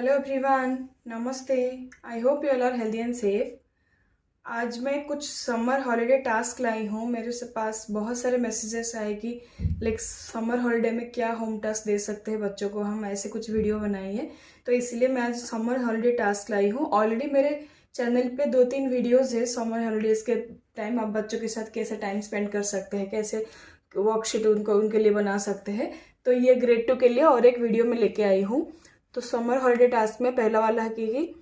Hello everyone, नमस्ते। I hope you all are healthy and safe. आज मैं कुछ समर हॉलीडे टास्क लाई हूँ। मेरे से पास बहुत सारे मैसेजेस आए कि लाइक समर हॉलीडे में क्या होम टास्क दे सकते हैं बच्चों को, हम ऐसे कुछ वीडियो बनाए हैं। तो इसीलिए मैं आज समर हॉलीडे टास्क लाई हूँ। ऑलरेडी मेरे चैनल पे 2-3 वीडियोज़ है समर हॉलीडेज़ के टाइम आप बच्चों के साथ कैसे टाइम स्पेंड कर सकते हैं, कैसे वर्कशीट उनके लिए बना सकते हैं। तो ये ग्रेड 2 के लिए और एक वीडियो में लेके आई हूँ। तो समर हॉलीडे टास्क में पहला वाला है कि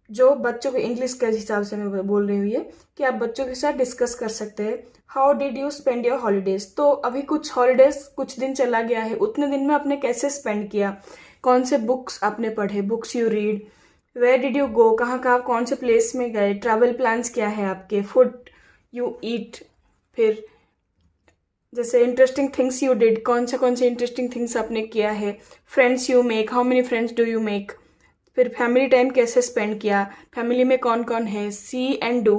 जो बच्चों को इंग्लिश के हिसाब से मैं बोल रही हूँ ये कि आप बच्चों के साथ डिस्कस कर सकते हैं how did you spend your holidays. तो अभी कुछ हॉलीडेज कुछ दिन चला गया है, उतने दिन में आपने कैसे स्पेंड किया, कौन से बुक्स आपने पढ़े, books you read, where did you go, कहाँ कहाँ कौन से प्लेस में गए, ट्रैवल प्लान्स क्या है आपके, फूड यू ईट, फिर जैसे इंटरेस्टिंग थिंग्स यू डिड, कौन से इंटरेस्टिंग थिंग्स आपने किया है, friends you make, how many friends do you make, फिर फैमिली टाइम कैसे स्पेंड किया, फैमिली में कौन कौन है, सी एंड डू,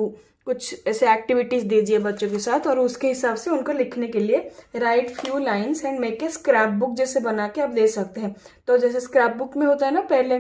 कुछ ऐसे एक्टिविटीज दीजिए बच्चों के साथ। और उसके हिसाब से उनको लिखने के लिए right few lines and make a scrap book जैसे बना के आप दे सकते हैं। तो जैसे स्क्रैप बुक में होता है ना, पहले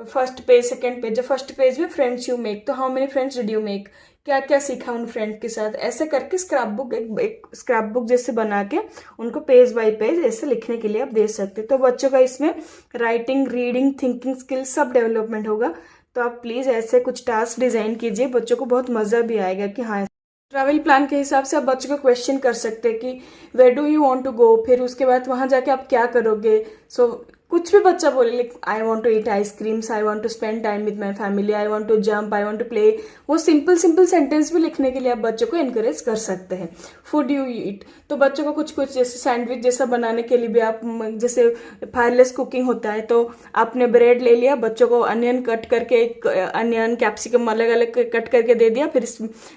फर्स्ट पेज सेकेंड पेज, जो फर्स्ट पेज में फ्रेंड्स यू मेक, तो how many friends did you make, क्या क्या सीखा उन फ्रेंड के साथ, ऐसे करके स्क्रैप बुक एक स्क्रैप बुक जैसे बना के उनको पेज बाय पेज ऐसे लिखने के लिए आप दे सकते हैं। तो बच्चों का इसमें राइटिंग, रीडिंग, थिंकिंग स्किल्स सब डेवलपमेंट होगा। तो आप प्लीज़ ऐसे कुछ टास्क डिज़ाइन कीजिए, बच्चों को बहुत मज़ा भी आएगा कि हाँ। ट्रैवल प्लान के हिसाब से आप बच्चों को क्वेश्चन कर सकते हैं कि where do you want to go, फिर उसके बाद वहाँ जाके आप क्या करोगे। सो कुछ भी बच्चा बोले like I want to eat ice creams, I want to spend time with my family, I want to jump, I want to play, वो सिंपल सिंपल सेंटेंस भी लिखने के लिए आप बच्चों को एनकरेज कर सकते हैं। फूड यू ईट, तो बच्चों को कुछ कुछ जैसे सैंडविच जैसा बनाने के लिए भी आप जैसे फायरलेस कुकिंग होता है, तो आपने ब्रेड ले लिया, बच्चों को अनियन कट करके, एक अनियन कैप्सिकम अलग अलग कट करके दे दिया, फिर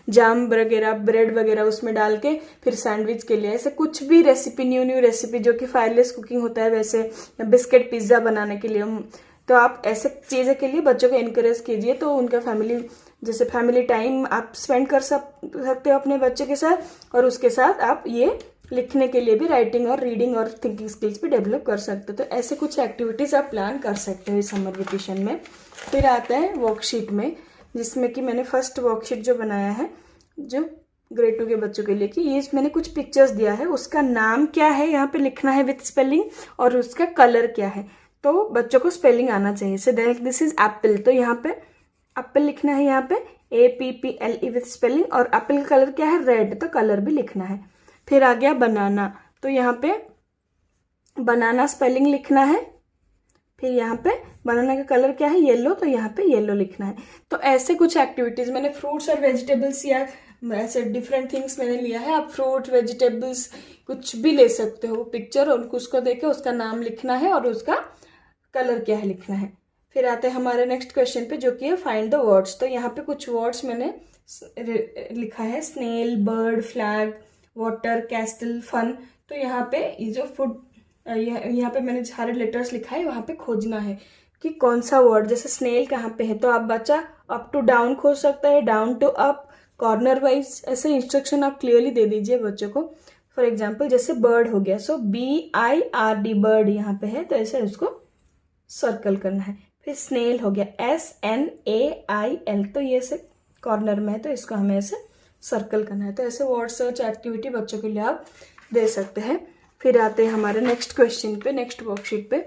जाम वगैरह ब्रेड वगैरह उसमें डाल के फिर सैंडविच के लिए ऐसे कुछ भी रेसिपी, न्यू न्यू रेसिपी जो कि फायरलेस कुकिंग होता है वैसे, बिस्किट पिज्ज़ा बनाने के लिए। तो आप ऐसे चीज़ें के लिए बच्चों को इनकरेज कीजिए, तो उनका फैमिली जैसे फैमिली टाइम आप स्पेंड कर सकते हो अपने बच्चे के साथ, और उसके साथ आप ये लिखने के लिए भी राइटिंग और रीडिंग और थिंकिंग स्किल्स भी डेवलप कर सकते हो। तो ऐसे कुछ एक्टिविटीज़ आप प्लान कर सकते हो इस समर वेकेशन में। फिर आता है वर्कशीट में, जिसमें कि मैंने फर्स्ट वर्कशीट जो बनाया है जो ग्रेड 2 के बच्चों के लिए, कि ये मैंने कुछ पिक्चर्स दिया है, उसका नाम क्या है यहाँ पे लिखना है विथ स्पेलिंग, और उसका कलर क्या है। तो बच्चों को स्पेलिंग आना चाहिए। सो दिस इज एप्पल, तो यहाँ पे एप्पल लिखना है, यहाँ पे APPLE विथ स्पेलिंग, और एप्पल का कलर क्या है, रेड, तो कलर भी लिखना है। फिर आ गया बनाना, तो यहाँ पे बनाना स्पेलिंग लिखना है। फिर यहाँ पे बनाना का कलर क्या है, येलो, तो यहाँ पे येलो लिखना है। तो ऐसे कुछ एक्टिविटीज़ मैंने फ्रूट्स और वेजिटेबल्स या ऐसे डिफरेंट थिंग्स मैंने लिया है। आप फ्रूट वेजिटेबल्स कुछ भी ले सकते हो, पिक्चर, और उसको देके उसका नाम लिखना है और उसका कलर क्या है लिखना है। फिर आते हैं हमारे नेक्स्ट क्वेश्चन पे, जो कि है फाइंड द वर्ड्स। तो यहाँ पे कुछ वर्ड्स मैंने लिखा है, snail, bird, flag, water, castle, fun. तो यहाँ पे ये जो फूड, यहाँ पे मैंने सारे लेटर्स लिखा है, वहाँ पे खोजना है कि कौन सा वर्ड, जैसे स्नेल कहाँ पे है, तो आप बच्चा अप टू डाउन खोज सकता है, down to up, corner wise, ऐसे इंस्ट्रक्शन आप क्लियरली दे दीजिए बच्चों को। फॉर एग्जाम्पल जैसे बर्ड हो गया, सो BIRD, बर्ड यहाँ पे है, तो ऐसे उसको सर्कल करना है। फिर स्नेल हो गया, SNAIL, तो ये ऐसे कॉर्नर में है, तो इसको हमें ऐसे सर्कल करना है। तो ऐसे वर्ड सर्च एक्टिविटी बच्चों के लिए आप दे सकते हैं। फिर आते हैं हमारे नेक्स्ट क्वेश्चन पे, नेक्स्ट वर्कशीट पे।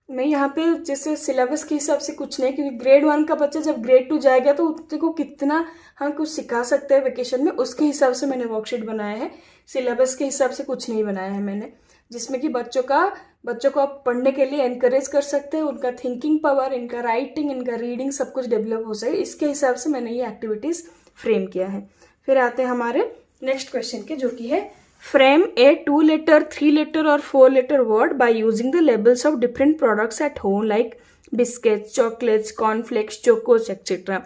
मैं यहाँ पे जैसे सिलेबस के हिसाब से कुछ नहीं, क्योंकि ग्रेड 1 का बच्चा जब ग्रेड 2 जाएगा तो उसको को कितना हम कुछ सिखा सकते हैं वेकेशन में, उसके हिसाब से मैंने वर्कशीट बनाया है। सिलेबस के हिसाब से कुछ नहीं बनाया है मैंने, जिसमें कि बच्चों को आप पढ़ने के लिए एनकरेज कर सकते हैं, उनका थिंकिंग पावर, इनका राइटिंग, इनका रीडिंग सब कुछ डेवलप हो सके, इसके हिसाब से मैंने ये एक्टिविटीज़ फ्रेम किया है। फिर आते हैं हमारे नेक्स्ट क्वेश्चन के, जो कि है फ्रेम a 2-letter, 3-letter और 4-letter word by using the labels of different products at home like biscuits, chocolates, cornflakes, chocos, etc.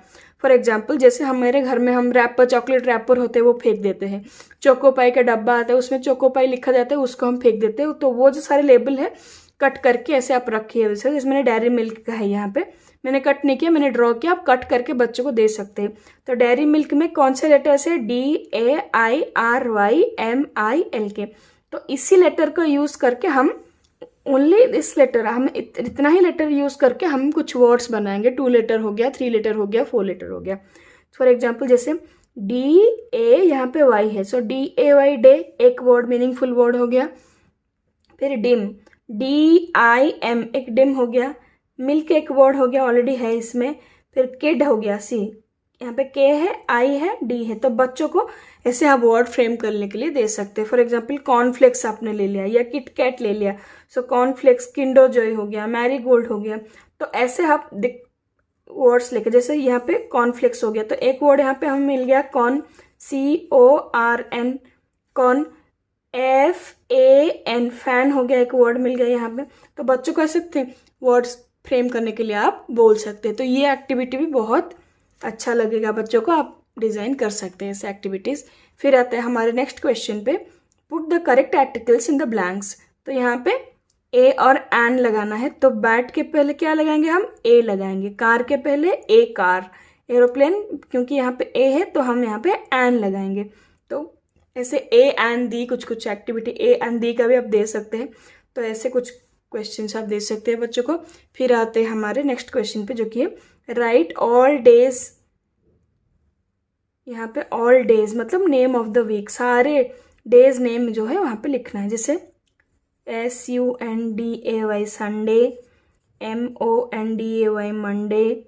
For example जैसे हमारे घर में हम रैपर, चॉकलेट रैपर होते हैं वो फेंक देते हैं, चोकोपाई का डब्बा आता है उसमें चोकोपाई लिखा जाता है, उसको हम फेंक देते हैं। तो वो जो सारे लेबल है कट करके ऐसे आप रखिए, वैसे जैसे मैंने डेयरी मिल्क का है, यहाँ पे मैंने कट नहीं किया, मैंने ड्रॉ किया, आप कट करके बच्चों को दे सकते हैं। तो डेयरी मिल्क में कौन से लेटर्स है, DAIRYMILK, तो इसी लेटर को यूज़ करके हम ओनली दिस लेटर, हम इतना ही लेटर यूज़ करके हम कुछ वर्ड्स बनाएंगे। 2 लेटर हो गया, 3 लेटर हो गया, 4 लेटर हो गया। फॉर एग्जाम्पल जैसे DA, यहाँ पे Y है, सो DAY डे एक वर्ड, मीनिंगफुल वर्ड हो गया। फिर डिम, DIM एक डिम हो गया। मिल्क एक वर्ड हो गया, ऑलरेडी है इसमें। फिर किड हो गया, C, यहाँ पे K है, I है, D है। तो बच्चों को ऐसे आप वर्ड फ्रेम करने के लिए दे सकते हैं। फॉर एग्जाम्पल कॉर्नफ्लेक्स आपने ले लिया या किट कैट ले लिया, सो कॉर्नफ्लेक्स, किंडर जॉय हो गया, मैरी गोल्ड हो गया। तो ऐसे आप वर्ड्स लेके, जैसे यहाँ पे कॉर्नफ्लेक्स हो गया, तो एक वर्ड यहाँ पे हमें मिल गया corn, CORN, corn. FAN, fan हो गया, एक वर्ड मिल गया यहाँ पे। तो बच्चों को ऐसे वर्ड्स फ्रेम करने के लिए आप बोल सकते हैं। तो ये एक्टिविटी भी बहुत अच्छा लगेगा बच्चों को, आप डिज़ाइन कर सकते हैं ऐसे एक्टिविटीज़। फिर आते हैं हमारे नेक्स्ट क्वेश्चन पे, put the correct articles in the blanks. तो यहाँ पे ए और एन लगाना है, तो बैट के पहले क्या लगाएंगे हम, ए लगाएंगे। कार के पहले ए कार, एरोप्लेन क्योंकि यहाँ पे ए है तो हम यहाँ पे एन लगाएंगे। तो ऐसे ए एंड दी, कुछ कुछ एक्टिविटी ए एंड दी का भी आप दे सकते हैं। तो ऐसे कुछ क्वेश्चंस आप दे सकते हैं बच्चों को। फिर आते हैं हमारे नेक्स्ट क्वेश्चन पे, जो कि है राइट ऑल डेज। यहाँ पे ऑल डेज मतलब नेम ऑफ द वीक, सारे डेज नेम जो है वहाँ पे लिखना है। जैसे SUNDAY Sunday, MONDAY Monday,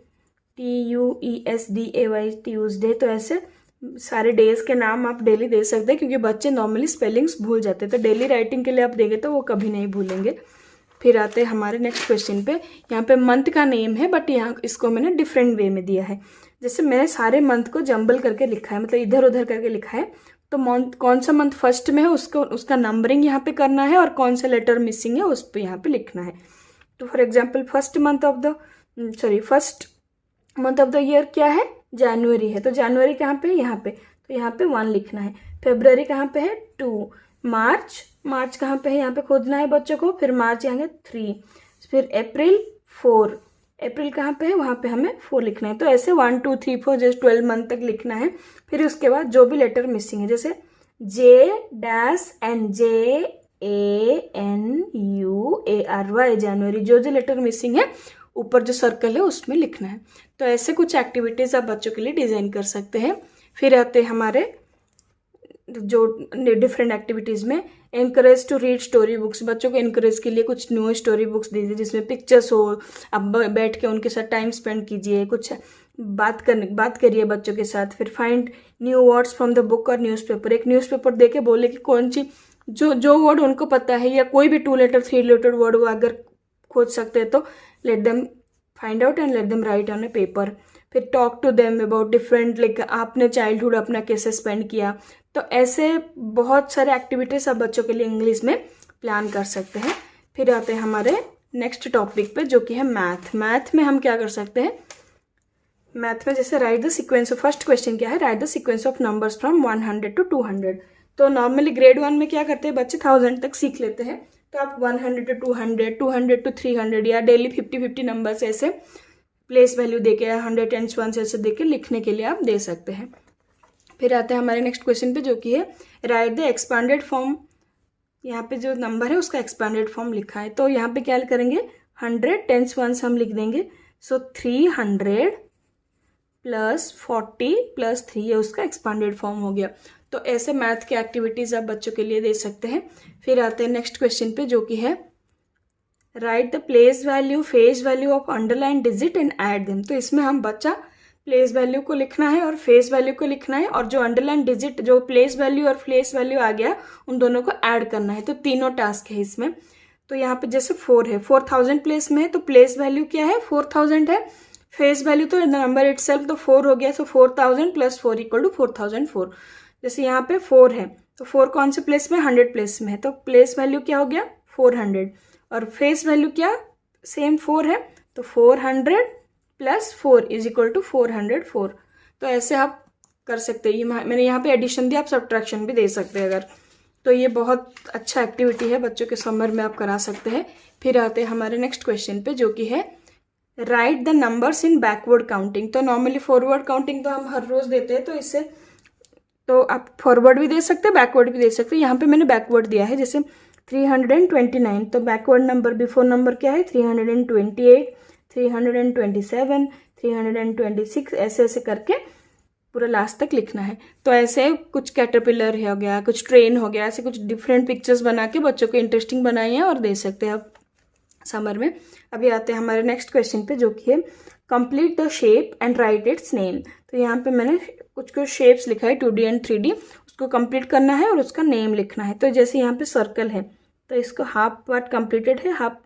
TUESDAY Tuesday. तो ऐसे सारे डेज के नाम आप डेली दे सकते हैं, क्योंकि बच्चे नॉर्मली स्पेलिंग्स भूल जाते हैं। तो डेली राइटिंग के लिए आप देंगे तो वो कभी नहीं भूलेंगे। फिर आते हैं हमारे नेक्स्ट क्वेश्चन पे। यहाँ पे मंथ का नेम है, बट यहाँ इसको मैंने डिफरेंट वे में दिया है। जैसे मैंने सारे मंथ को जंबल करके लिखा है, मतलब इधर उधर करके लिखा है। तो मंथ, कौन सा मंथ फर्स्ट में है उसका नंबरिंग यहाँ पे करना है, और कौन सा लेटर मिसिंग है उस पर यहाँ पे लिखना है। तो for example first month of the year क्या है, जनवरी है। तो जनवरी कहाँ पे है, यहाँ पे, तो यहाँ पे 1 लिखना है। फेब्रुअरी कहाँ पे है, 2। मार्च कहाँ पे है, यहाँ पे खोजना है बच्चों को। फिर मार्च यहाँ 3। फिर अप्रैल 4, अप्रैल कहाँ पे है, वहाँ पे हमें 4 लिखना है। तो ऐसे 1 2 3 4 जैसे 12 मंथ तक लिखना है। फिर उसके बाद जो भी लेटर मिसिंग है, जैसे JNJANUARY जनवरी, जो लेटर मिसिंग है ऊपर जो सर्कल है उसमें लिखना है। तो ऐसे कुछ एक्टिविटीज़ आप बच्चों के लिए डिज़ाइन कर सकते हैं। फिर आते हैं हमारे जो डिफरेंट एक्टिविटीज़ में, encourage to read story books. बच्चों को एनकरेज के लिए कुछ न्यू स्टोरी बुक्स दीजिए जिसमें पिक्चर्स हो। आप बैठ के उनके साथ टाइम स्पेंड कीजिए, कुछ बात करिए बच्चों के साथ। फिर find new words from the book और न्यूज़पेपर। एक न्यूज़पेपर दे के बोले कि कौन सी जो वर्ड उनको पता है, या कोई भी 2 लेटर 3 लेटर वर्ड वो अगर खोज सकते हैं तो let them find out and let them write on a paper. फिर talk to them about different, like आपने चाइल्डहुड अपना कैसे स्पेंड किया। तो ऐसे बहुत सारे एक्टिविटीज़ आप बच्चों के लिए इंग्लिश में प्लान कर सकते हैं। फिर आते हैं हमारे नेक्स्ट टॉपिक पे, जो कि है मैथ में हम क्या कर सकते हैं, मैथ में जैसे right the sequence of, first question क्या है, right the sequence of numbers from 100 to 200। तो नॉर्मली ग्रेड 1 में क्या करते हैं बच्चे, 1000 तक सीख लेते हैं। तो आप 100 to 200, 200 to 300 या डेली 50-50 नंबर्स ऐसे प्लेस वैल्यू देके, 100 10s 1s ऐसे देके लिखने के लिए आप दे सकते हैं। फिर आते हैं हमारे नेक्स्ट क्वेश्चन पे, जो कि है राइट द एक्सपांडेड फॉर्म। यहाँ पे जो नंबर है उसका एक्सपांडेड फॉर्म लिखा है। तो यहाँ पे क्या करेंगे, 100 10s 1s हम लिख देंगे। सो 300 + 40 + 3 ये उसका एक्सपांडेड फॉर्म हो गया। तो ऐसे मैथ की एक्टिविटीज़ आप बच्चों के लिए दे सकते हैं। फिर आते हैं नेक्स्ट क्वेश्चन पे, जो कि है right the place value face value of underline digit and add them. तो इसमें हम बच्चा प्लेस वैल्यू को लिखना है और फेस वैल्यू को लिखना है, और जो अंडरलाइन डिजिट, जो प्लेस वैल्यू और फेस वैल्यू आ गया उन दोनों को ऐड करना है। तो तीनों टास्क है इसमें। तो यहाँ पे जैसे 4 है, 4000 प्लेस में है, तो प्लेस वैल्यू क्या है, 4000 है। फेस वैल्यू तो नंबर इटसेल्फ तो 4 हो गया। सो 4000 + 4 = 4004। जैसे यहाँ पे 4 है, तो 4 कौन से प्लेस में, 100 प्लेस में है। तो प्लेस वैल्यू क्या हो गया, 400, और फेस वैल्यू क्या, सेम 4 है। तो 400 + 4 = 404। तो ऐसे आप कर सकते हैं। ये मैंने यहाँ पे एडिशन दिया, आप सब्ट्रैक्शन भी दे सकते हैं अगर। तो ये बहुत अच्छा एक्टिविटी है, बच्चों के समर में आप करा सकते हैं। फिर आते हैं हमारे नेक्स्ट क्वेश्चन पे, जो कि है right the numbers in backward counting. तो नॉर्मली फॉरवर्ड काउंटिंग तो हम हर रोज़ देते हैं, तो इससे तो आप फॉरवर्ड भी दे सकते हैं, बैकवर्ड भी दे सकते हैं। यहाँ पे मैंने बैकवर्ड दिया है, जैसे 329, तो बैकवर्ड नंबर बिफोर नंबर क्या है 328, 327, 326, ऐसे ऐसे करके पूरा लास्ट तक लिखना है। तो ऐसे कुछ कैटरपिलर हो गया, कुछ ट्रेन हो गया, ऐसे कुछ डिफरेंट पिक्चर्स बना के बच्चों को इंटरेस्टिंग बनाइए और दे सकते हैं आप समर में। अभी आते हैं हमारे नेक्स्ट क्वेश्चन पे, जो कि है complete the shape and right it's name. तो यहाँ पे मैंने कुछ शेप्स लिखा है 2D एंड 3D, उसको कंप्लीट करना है और उसका नेम लिखना है। तो जैसे यहाँ पे सर्कल है तो इसको हाफ पार्ट कंप्लीटेड है, हाफ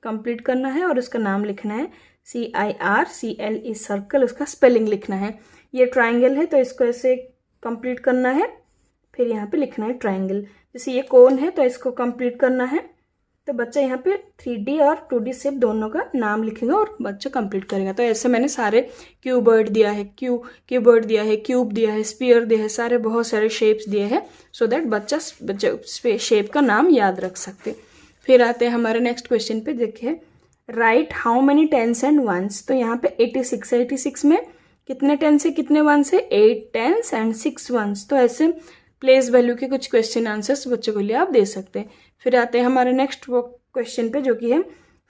कंप्लीट करना है और उसका नाम लिखना है CIRCLE सर्कल, उसका स्पेलिंग लिखना है। ये ट्राइंगल है तो इसको ऐसे कंप्लीट करना है, फिर यहाँ पे लिखना है ट्राइंगल। जैसे ये कोन है तो इसको कंप्लीट करना है, तो बच्चा यहाँ पे 3D और 2D शेप दोनों का नाम लिखेगा और बच्चा कंप्लीट करेगा। तो ऐसे मैंने सारे क्यूबर्ड दिया है, क्यूबर्ड दिया है, क्यूब दिया है, स्पीयर दिया है, सारे बहुत सारे शेप्स दिए हैं सो दैट बच्चा शेप का नाम याद रख सकते। फिर आते हैं हमारे नेक्स्ट क्वेश्चन पे, देखिए right how many tens and ones. तो यहाँ पे 86 है, 86 में कितने टेंस है कितने वंस है, 8 टेंस एंड 6 वंस। तो ऐसे प्लेस वैल्यू के कुछ क्वेश्चन आंसर्स बच्चों के लिए आप दे सकते हैं। फिर आते हैं हमारे नेक्स्ट क्वेश्चन पे, जो कि है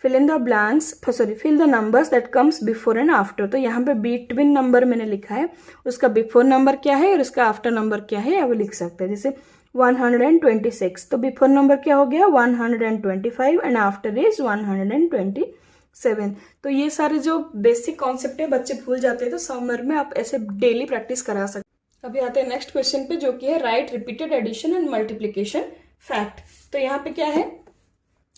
fill in the blanks, fill the numbers that comes before and after. तो यहाँ पे बिटवीन नंबर मैंने लिखा है, उसका बिफोर नंबर क्या है और उसका आफ्टर नंबर क्या है वो लिख सकते हैं। जैसे 126, तो बिफोर नंबर क्या हो गया 125 एंड आफ्टर इज 127। तो ये सारे जो बेसिक कॉन्सेप्ट है बच्चे भूल जाते हैं, तो समर में आप ऐसे डेली प्रैक्टिस करा सकते हैं। अभी आते हैं नेक्स्ट क्वेश्चन पे, जो कि है write repeated addition and multiplication fact. तो यहाँ पे क्या है,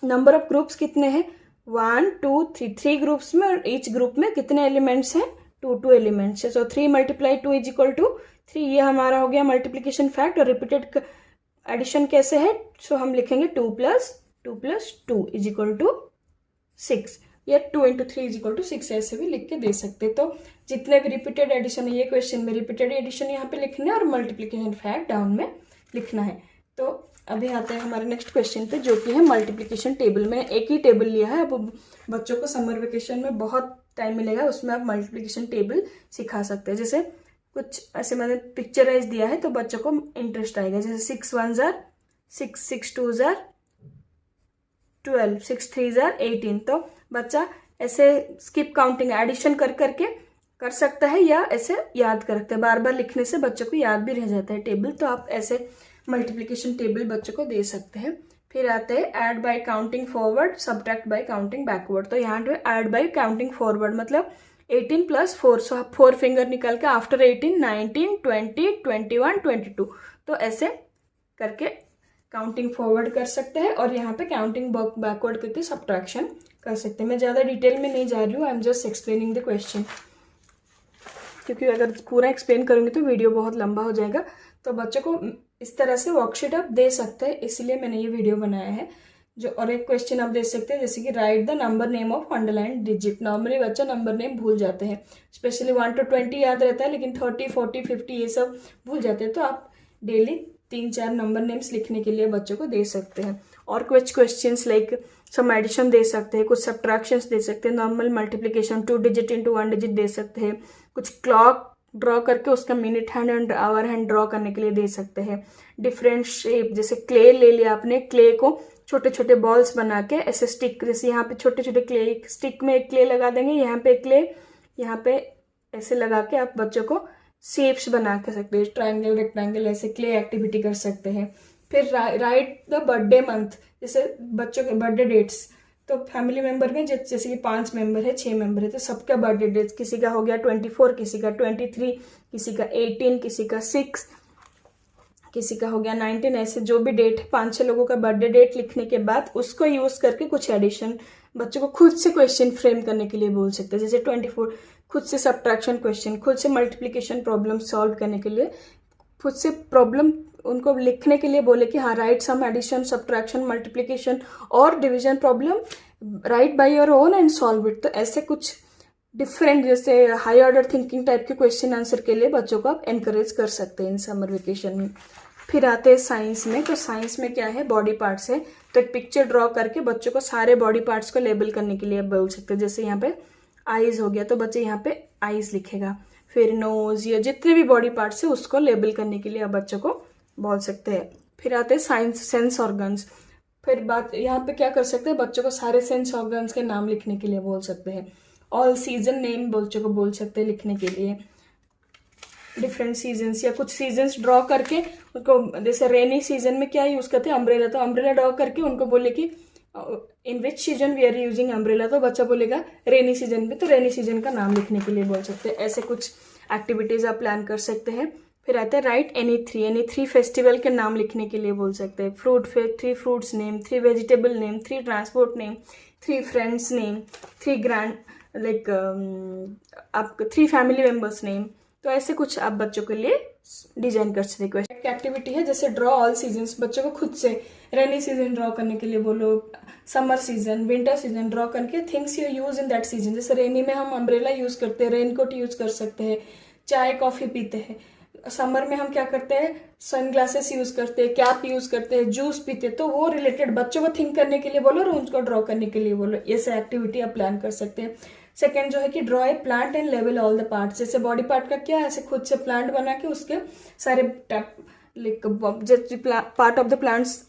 नंबर ऑफ ग्रुप्स कितने हैं 1 2 3, 3 ग्रुप्स में और ईच ग्रुप में कितने एलिमेंट्स हैं 2 एलिमेंट्स है। सो 3 × 2 = 3, ये हमारा हो गया मल्टीप्लीकेशन फैक्ट। और रिपीटेड एडिशन कैसे है, सो हम लिखेंगे 2 + 2 = 6, या 2 × 3 = 6, ऐसे भी लिख के दे सकते। तो जितने भी रिपीटेड एडिशन है, ये क्वेश्चन में रिपीटेड एडिशन यहाँ पे लिखना है और मल्टीप्लीकेशन फैक्ट डाउन में लिखना है। तो अभी आते हैं हमारे नेक्स्ट क्वेश्चन पे, जो कि है मल्टीप्लीकेशन टेबल। मैंने एक ही टेबल लिया है, अब बच्चों को समर वेकेशन में बहुत टाइम मिलेगा, उसमें आप मल्टीप्लीकेशन टेबल सिखा सकते हैं। जैसे कुछ ऐसे मैंने पिक्चराइज दिया है तो बच्चों को इंटरेस्ट आएगा। जैसे 6 1 = 6, 6 2 = 12, 6 3 = 18। तो बच्चा ऐसे स्किप काउंटिंग एडिशन कर करके कर सकता है या ऐसे याद कर सकते हैं। बार बार लिखने से बच्चों को याद भी रह जाता है टेबल, तो आप ऐसे मल्टीप्लिकेशन टेबल बच्चों को दे सकते हैं। फिर आते हैं add bye counting forward, subtract bye counting backward. तो यहाँ पे ऐड बाय काउंटिंग फॉरवर्ड मतलब 18 + 4, सो आप 4 फिंगर निकाल के आफ्टर 18 19 20 21 22, तो ऐसे करके काउंटिंग फॉरवर्ड कर सकते हैं और यहाँ पे काउंटिंग बैकवर्ड करके सब्ट्रैक्शन कर सकते हैं। मैं ज़्यादा डिटेल में नहीं जा रही हूँ, I am just explaining the question, क्योंकि अगर पूरा एक्सप्लेन करूँगी तो वीडियो बहुत लंबा हो जाएगा। तो बच्चों को इस तरह से वर्कशीट आप दे सकते हैं, इसलिए मैंने ये वीडियो बनाया है। जो और एक क्वेश्चन आप दे सकते हैं, जैसे कि right the number name of underline digit. Normally बच्चा नंबर नेम भूल जाते हैं, स्पेशली 1 to 20 याद रहता है, लेकिन 30 40 50 ये सब भूल जाते हैं। तो आप डेली 3-4 नंबर नेम्स लिखने के लिए बच्चों को दे सकते हैं। और कुछ क्वेश्चंस लाइक सम एडिशन दे सकते हैं, कुछ सब्ट्रैक्शंस दे सकते हैं, normal multiplication 2 digit into 1 digit दे सकते हैं, कुछ क्लॉक ड्रॉ करके उसका minute hand and hour hand draw करने के लिए दे सकते हैं। डिफरेंट शेप, जैसे क्ले ले लिया आपने, क्ले को छोटे छोटे बॉल्स बना के ऐसे स्टिक, जैसे यहाँ पे छोटे छोटे क्ले स्टिक में एक क्ले लगा देंगे, यहाँ पे क्ले, यहाँ पे ऐसे लगा के आप बच्चों को शेप्स बना कर सकते हैं, ट्रायंगल रेक्टेंगल, ऐसे क्ले एक्टिविटी कर सकते हैं। फिर राइट द बर्थडे मंथ, जैसे बच्चों के बर्थडे डेट्स, तो फैमिली मेंबर में जैसे कि 5 मेंबर है 6 मेंबर है, तो सबका बर्थडे डेट, किसी का हो गया 24, किसी का 23, किसी का 18, किसी का 6, किसी का हो गया 19, ऐसे जो भी डेट है 5-6 लोगों का बर्थडे डेट लिखने के बाद उसको यूज करके कुछ एडिशन बच्चों को खुद से क्वेश्चन फ्रेम करने के लिए बोल सकते हैं। जैसे 24 खुद से सब्ट्रैक्शन क्वेश्चन, खुद से मल्टीप्लिकेशन प्रॉब्लम सॉल्व करने के लिए खुद से प्रॉब्लम उनको लिखने के लिए बोले कि हाँ राइट सम एडिशन सब्ट्रैक्शन मल्टीप्लिकेशन और division problem, right by your own and solve it. तो ऐसे कुछ डिफरेंट जैसे हाई ऑर्डर थिंकिंग टाइप के क्वेश्चन आंसर के लिए बच्चों को आप एनकरेज कर सकते हैं इन समर वेकेशन में। फिर आते हैं साइंस में, तो साइंस में क्या है, बॉडी पार्ट्स है, तो एक पिक्चर ड्रॉ करके बच्चों को सारे बॉडी पार्ट्स को लेबल करने के लिए बोल सकते हैं। जैसे यहाँ पे आईज हो गया तो बच्चे यहाँ पे आईज लिखेगा, फिर नोज, या जितने भी बॉडी पार्ट्स है उसको लेबल करने के लिए आप बच्चों को बोल सकते हैं। फिर आते हैं साइंस सेंस ऑर्गन्स, फिर बात यहाँ पे क्या कर सकते हैं, बच्चों को सारे सेंस ऑर्गन्स के नाम लिखने के लिए बोल सकते हैं। ऑल सीजन नेम बच्चों को बोल सकते हैं लिखने के लिए, डिफरेंट सीजन्स या कुछ सीजन्स ड्रॉ करके उनको, जैसे रेनी सीजन में क्या यूज़ करते हैं, अम्ब्रेला, तो अम्ब्रेला ड्रॉ करके उनको बोले कि in which season we are using umbrella, तो बच्चा बोलेगा रेनी सीजन में, तो रेनी सीजन का नाम लिखने के लिए बोल सकते हैं। ऐसे कुछ एक्टिविटीज़ आप प्लान कर सकते हैं। फिर आता है राइट एनी थ्री फेस्टिवल के नाम लिखने के लिए बोल सकते हैं। Fruit fair, 3 fruits name, 3 vegetable name, 3 transport name, 3 friends name, 3 grand like आप 3 फैमिली मेम्बर्स नेम। तो ऐसे कुछ आप बच्चों के लिए डिजाइन कर सकते हैं। एक एक्टिविटी है जैसे ड्रॉ ऑल सीजन्स, बच्चों को खुद से रेनी सीजन ड्रॉ करने के लिए बोलो, summer season, winter season draw करके things you use in that season. जैसे रेनी में हम अम्ब्रेला यूज करते हैं, रेनकोट यूज कर सकते हैं, चाय कॉफी पीते हैं। समर में हम क्या करते हैं, सन ग्लासेस यूज करते हैं, कैप यूज करते हैं, जूस पीते हैं। तो वो रिलेटेड बच्चों को थिंक करने के लिए बोलो और उनको ड्रॉ करने के लिए बोलो। ऐसे एक्टिविटी आप प्लान कर सकते हैं। सेकेंड जो है कि draw a plant and level all the parts. जैसे बॉडी पार्ट का क्या है, ऐसे खुद से प्लांट बना के उसके सारे like part of the plants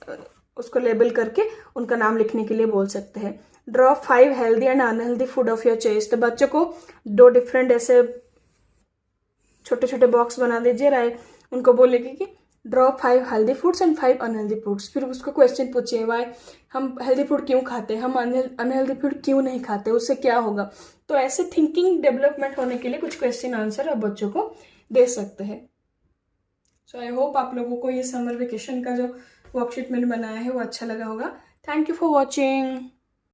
उसको लेबल करके उनका नाम लिखने के लिए बोल सकते हैं। Draw 5 healthy and unhealthy food of your choice. तो बच्चों को 2 डिफरेंट ऐसे छोटे छोटे बॉक्स बना दीजिए, राय उनको बोलेगी कि draw 5 healthy foods and 5 unhealthy foods. फिर उसको क्वेश्चन पूछिए, वाई हम हेल्दी फूड क्यों खाते हैं, हम अनहेल्दी फूड क्यों नहीं खाते, उससे क्या होगा। तो ऐसे थिंकिंग डेवलपमेंट होने के लिए कुछ क्वेश्चन आंसर आप बच्चों को दे सकते हैं। सो आई होप आप लोगों को ये समर वेकेशन का जो वर्कशीट मैंने बनाया है वो अच्छा लगा होगा। Thank you for watching.